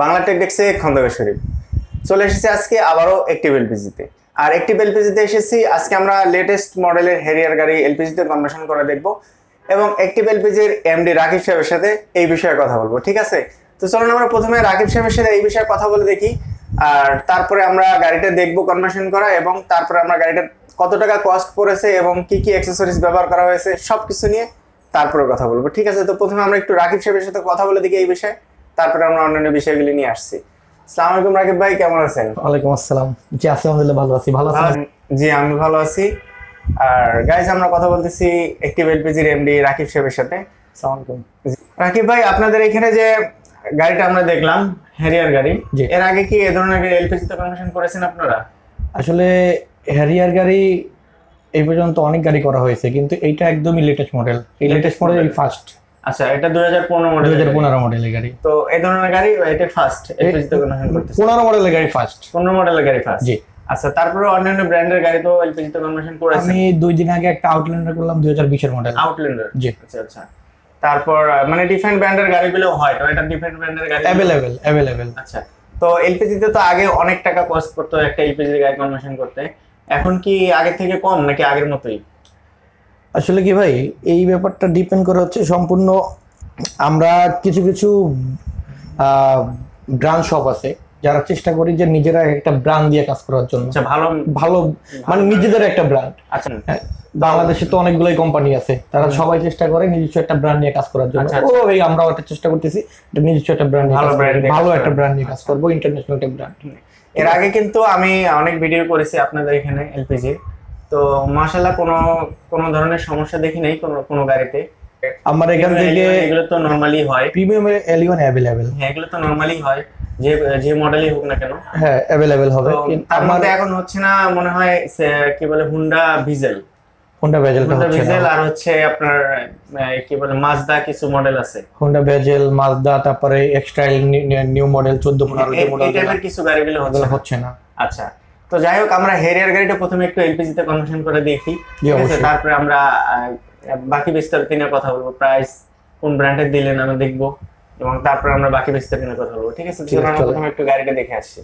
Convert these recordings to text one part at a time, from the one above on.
Bangla take ডেস্কে খন্দকার শরীফ চলে এসেছি আজকে আবারও অ্যাক্টিভ এলপিজিতে। আর অ্যাক্টিভ এলপিজিতে এসেছি আজকে আমরা লেটেস্ট মডেলের হ্যারিয়ার গাড়ি এলপিজিতে কনভার্সন করে দেখব এবং অ্যাক্টিভ এলপিজির এমডি রাকিব সাহেবের সাথে এই বিষয়ে কথা বলবো। ঠিক আছে, তো চলুন আমরা প্রথমে রাকিব সাহেবের সাথে এই বিষয়ে কথা বলে দেখি, আর তারপরে আমরা গাড়িটা দেখবো কনভার্সন করা, এবং তারপরে আমরা গাড়িটা কত টাকা কস্ট পড়েছে এবং কি কি অ্যাক্সেসরিজ ব্যবহার করা হয়েছে সবকিছু নিয়ে তারপরে কথা বলবো। ঠিক আছে, তো প্রথমে আমরা একটু রাকিব সাহেবের সাথে কথা বলে দেখি এই বিষয়ে, তারপরে আমরা অন্যান্য বিষয়গুলি নিয়ে আসছি। আসসালামু আলাইকুম রাকিব ভাই, কেমন আছেন? ওয়ালাইকুম আসসালাম। জি আছি, আলহামদুলিল্লাহ ভালো আছি। ভালো আছেন? জি আমি ভালো আছি। আর গাইস আমরা কথা বলতেছি অ্যাক্টিভ এলপিজির এমডি রাকিব সাহেবের সাথে। আসসালামু আলাইকুম। রাকিব ভাই, আপনাদের এখানে যে গাড়িটা আমরা দেখলাম হ্যারিয়ার গাড়ি, এর আগে কি এই ধরনের এলপিজিতে কনভার্সন করেছেন আপনারা? আসলে হ্যারিয়ার গাড়ি এই পর্যন্ত অনেক গাড়ি করা হয়েছে, কিন্তু এইটা একদমই লেটেস্ট মডেল। এই লেটেস্ট মডেল এই ফার্স্ট। আচ্ছা, এটা 2015 মডেল। 2015 মডেলের গাড়ি। তো এই ধরনের গাড়ি এটা ফার্স্ট এলপিজিতে কনভার্সন করতেছে। 15 মডেলের গাড়ি ফার্স্ট। 15 মডেলের গাড়ি ফার্স্ট। জি। আচ্ছা, তারপরে অন্যান্য ব্র্যান্ডের গাড়ি তো এলপিজিতে কনভার্সন করেছেন? আমি 2 দিন আগে একটা আউটল্যান্ডার করলাম 2020 এর মডেল। আউটল্যান্ডার? জি। আচ্ছা আচ্ছা। তারপর মানে ডিফারেন্ট ব্র্যান্ডের গাড়িগুলো হয়, তো এটা ডিফারেন্ট ব্র্যান্ডের গাড়ি अवेलेबल। আচ্ছা, তো এলপিজিতে তো আগে অনেক টাকা কস্ট করতে একটা এলপিজি গাড়ি কনভার্সন করতে, এখন কি আগে থেকে কম নাকি আগের মতোই? আসলে কি ভাই, এই ব্যাপারটা ডিপেন্ড করে হচ্ছে সম্পূর্ণ, আমরা কিছু কিছু ব্র্যান্ড শপ আছে যারা চেষ্টা করি যে নিজেরা একটা ব্র্যান্ড দিয়ে কাজ করার জন্য। আচ্ছা, ভালো ভালো মানে নিজেদের একটা ব্র্যান্ড। আচ্ছা, বাংলাদেশে তো অনেকগুলোই কোম্পানি আছে, তারা সবাই চেষ্টা করে নিজস্ব একটা ব্র্যান্ড নিয়ে কাজ করার জন্য। ওই আমরাও একটা চেষ্টা করতেছি নিজস্ব একটা ব্র্যান্ড, ভালো একটা ব্র্যান্ড নিয়ে কাজ করবো, ইন্টারন্যাশনাল একটা ব্র্যান্ড। এর আগে কিন্তু আমি অনেক ভিডিও করেছি আপনাদের এখানে এলপিজি, তো মাশাআল্লাহ কোনো ধরনের সমস্যা দেখি নাই কোনো গাড়িতে। আমার এখান থেকে এগুলো তো নরমালি হয়, প্রিমিয়াম এলিয়ন अवेलेबल। হ্যাঁ, এগুলো তো নরমালি হয়, যে মডেলই হোক না কেন, হ্যাঁ अवेलेबल হবে। আমাদের এখন হচ্ছে না মনে হয় কি বলে হুন্ডা ভেজেলটা হচ্ছে না, আর হচ্ছে আপনার কি বলে মাজদা কিছু মডেল আছে, হুন্ডা ভেজেল, মাজদা, তারপরে এক্সট্রাইল নিউ মডেল 14-15 যে মডেল, এই টাইপের কিছু গাড়িগুলো হচ্ছে না। আচ্ছা, তো যাই হোক আমরা হ্যারিয়ার গাড়িটা প্রথমে একটু এলপিজি তে কনভার্সন করে দেখি, ঠিক আছে, তারপরে আমরা বাকি বিস্তারিত নিয়ে কথা বলবো, প্রাইস কোন ব্র্যান্ডের দিলেন আমরা দেখবো, এবং তারপরে আমরা বাকি বিস্তারিত নিয়ে কথা বলবো। ঠিক আছে, আমরা প্রথমে একটু গাড়িটা দেখে আসছি।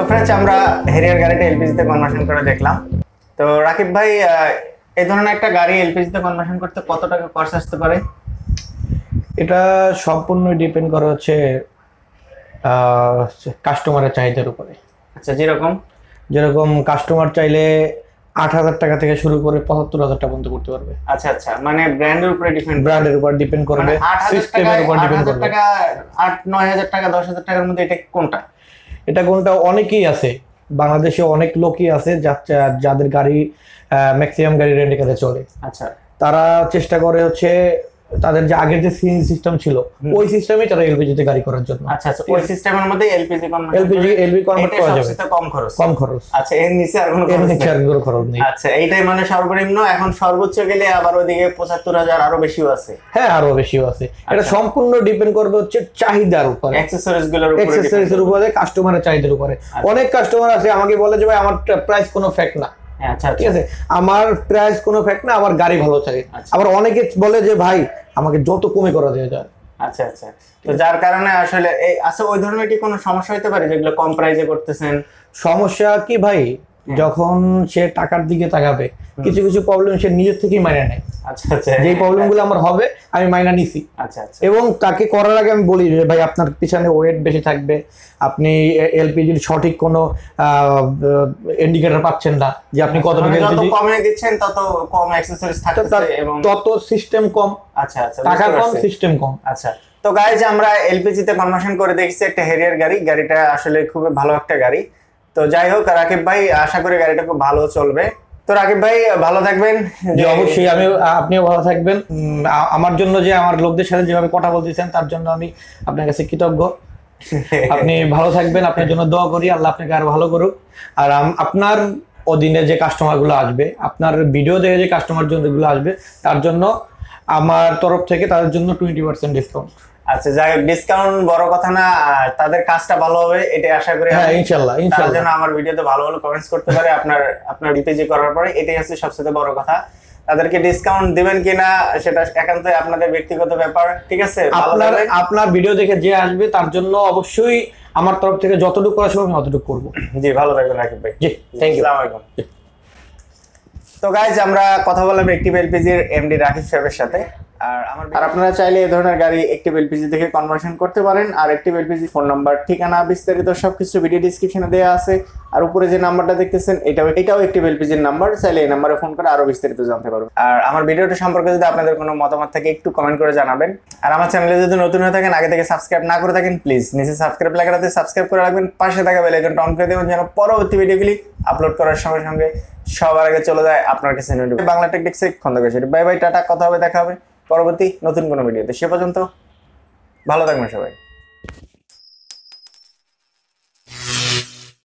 ফ্রেন্ডস, আমরা হ্যারিয়ার গাড়িটা এলপিজিতে কনভার্সন করে দেখলাম। তো রাকিব ভাই, এই ধরনের একটা গাড়ি এলপিজিতে কনভার্সন করতে কত টাকা খরচ আসতে পারে? এটা সম্পূর্ণ ডিপেন্ড করে হচ্ছে কাস্টমারের চাহিদার উপরে। আচ্ছা, যেরকম কাস্টমার চাইলে 8,000 টাকা থেকে শুরু করে 75,000 টাকা পর্যন্ত করতে পারবে। আচ্ছা, মানে ব্র্যান্ডের উপরে ডিপেন্ড করবে, সিস্টেমের উপর ডিপেন্ড করবে। 8-9,000 টাকা 10,000 টাকার মধ্যে এটা কোনটা অনেকেই আছে বাংলাদেশে, অনেক লোকই আছে যাদের গাড়ি ম্যাক্সিমাম গাড়ি রেন্টে কাজে চলে। আচ্ছা, তারা চেষ্টা করে হচ্ছে তাদের যে আগের যে সিএনজি সিস্টেম ছিল ওই সিস্টেমে তারা এলপিজি তে গাড়ি করার জন্য। আচ্ছা, ওই সিস্টেমের মধ্যে এলপি কনভার্ট করা যাবে, সবচেয়ে কম খরচ। আচ্ছা, এর নিচে আর কোনো খরচ নেই। আচ্ছা, এইটাই মানে সর্বনিম্ন। এখন সর্বোচ্চ গেলে আবার ওইদিকে 75,000 আরো বেশিও আছে। হ্যাঁ, আরো বেশিও আছে। এটা সম্পূর্ণ ডিপেন্ড করবে হচ্ছে চাহিদার উপরে, অ্যাকসেসরিজের উপরে, কাস্টমারের চাহিদার উপরে। অনেক কাস্টমার আছে আমাকে বলে যে ভাই আমার প্রাইস কোনো ফ্যাক্ট না। আচ্ছা, ঠিক আছে, আমার প্রাইস কোনো ফ্যাক্ট না, আমার গাড়ি ভালো চাই। আবার অনেকে বলে যে ভাই আমাকে যত কমে করা যায়। আচ্ছা, তো যার কারণে আসলে ওই ধরনের কি কোনো সমস্যা হতে পারে যেগুলো কম প্রাইসে করতেছেন? সমস্যা কি ভাই, যখন সে টাকার দিকে তাকাবে কিছু প্রবলেম সে নিজের থেকেই মাইনা নেয়। আচ্ছা, যে প্রবলেমগুলো আমার হবে আমি মাইনা নিছি। আচ্ছা, এবং তাকে করার আগে আমি বলি যে ভাই আপনার পিছনে ওয়েট বেশি থাকবে, আপনি এলপিজির সঠিক কোনো ইন্ডিকেটর পাচ্ছেন না যে আপনি কতটুকু যত কমে দিচ্ছেন তত কম অ্যাকসেসরিজ থাকতেছে এবং তত সিস্টেম কম। আচ্ছা, টাকা কম, সিস্টেম কম। আচ্ছা, তো গাইজ আমরা এলপিজি তে কনভার্সন করে দেখছি একটা হ্যারিয়ার গাড়িটা আসলে খুব ভালো একটা গাড়ি। তো যাই হোক রাকিব ভাই, আশা করি গাড়িটা খুব ভালো চলবে। তো রাকিব ভাই ভালো থাকবেন। অবশ্যই, আপনিও ভালো থাকবেন। আমার জন্য যে আমার লোকদের সাথে যেভাবে কথা বলতেছেন তার জন্য আমি আপনার কাছে কৃতজ্ঞ। আপনি ভালো থাকবেন, আপনার জন্য দোয়া করি, আল্লাহ আপনাকে আরো ভালো করুক। আর আপনার অধীনে যে কাস্টমার গুলো আসবে, আপনার ভিডিও দেখে যে কাস্টমার গুলো আসবে, তার জন্য আমার তরফ থেকে তাদের জন্য 20% ডিসকাউন্ট। আচ্ছা, যাই হোক, ডিসকাউন্ট বড় কথা না, তাদের কাজটা ভালো হবে এটাই আশা করি। হ্যাঁ, ইনশাআল্লাহ তার জন্য আমার ভিডিওতে ভালো কমেন্টস করতে পারে আপনার ডিপিজি করার পরে, এটাই হচ্ছে সবচেয়ে বড় কথা। তাদেরকে ডিসকাউন্ট দিবেন কিনা সেটা একান্তই আপনাদের ব্যক্তিগত ব্যাপার। ঠিক আছে, আপনার ভিডিও দেখে যে আসবে তার জন্য অবশ্যই আমার তরফ থেকে যতটুকু করা সম্ভব ততটুকু করবো। জি, ভালো থাকবেন রাকিব ভাই। জি, থ্যাংক ইউ। আসসালামু আলাইকুম। তো গাইজ, আমরা কথা বললাম অ্যাক্টিভ এলপিজির এমডি রাকিব সাহেবের সাথে। আর আপনারা চাইলে এই ধরনের গাড়ি অ্যাক্টিভ এলপিজি থেকে কনভার্সন করতে পারেন। আর অ্যাক্টিভ এলপিজি ফোন নাম্বার, ঠিকানা, বিস্তারিত সবকিছু ভিডিও ডিসক্রিপশনে দেওয়া আছে। আর উপরে যে নাম্বারটা দেখতেছেন এটাও অ্যাক্টিভ এলপিজির নাম্বার, চাইলে এই নাম্বারে ফোন করে আরো বিস্তারিত জানতে পারবেন। আর আমার ভিডিওটা সম্পর্কে যদি আপনাদের কোনো মতামত থাকে একটু কমেন্ট করে জানাবেন। আর আমার চ্যানেলে যদি নতুন হয়ে থাকেন, আগে থেকে সাবস্ক্রাইব না করে থাকেন, প্লিজ নিচে সাবস্ক্রাইব লেখাটাতে সাবস্ক্রাইব করে রাখবেন, পাশে থাকা বেল আইকনটা অন করে দেবেন যেন পরবর্তী ভিডিওগুলি আপলোড করার সঙ্গে সঙ্গে সবার আগে চলে যায় আপনার কাছে। Bangla tech desk Khandakar. Bye bye, tata, কথা হবে, দেখা হবে পরবর্তী নতুন কোনো ভিডিওতে। সে পর্যন্ত ভালো থাকবেন সবাই।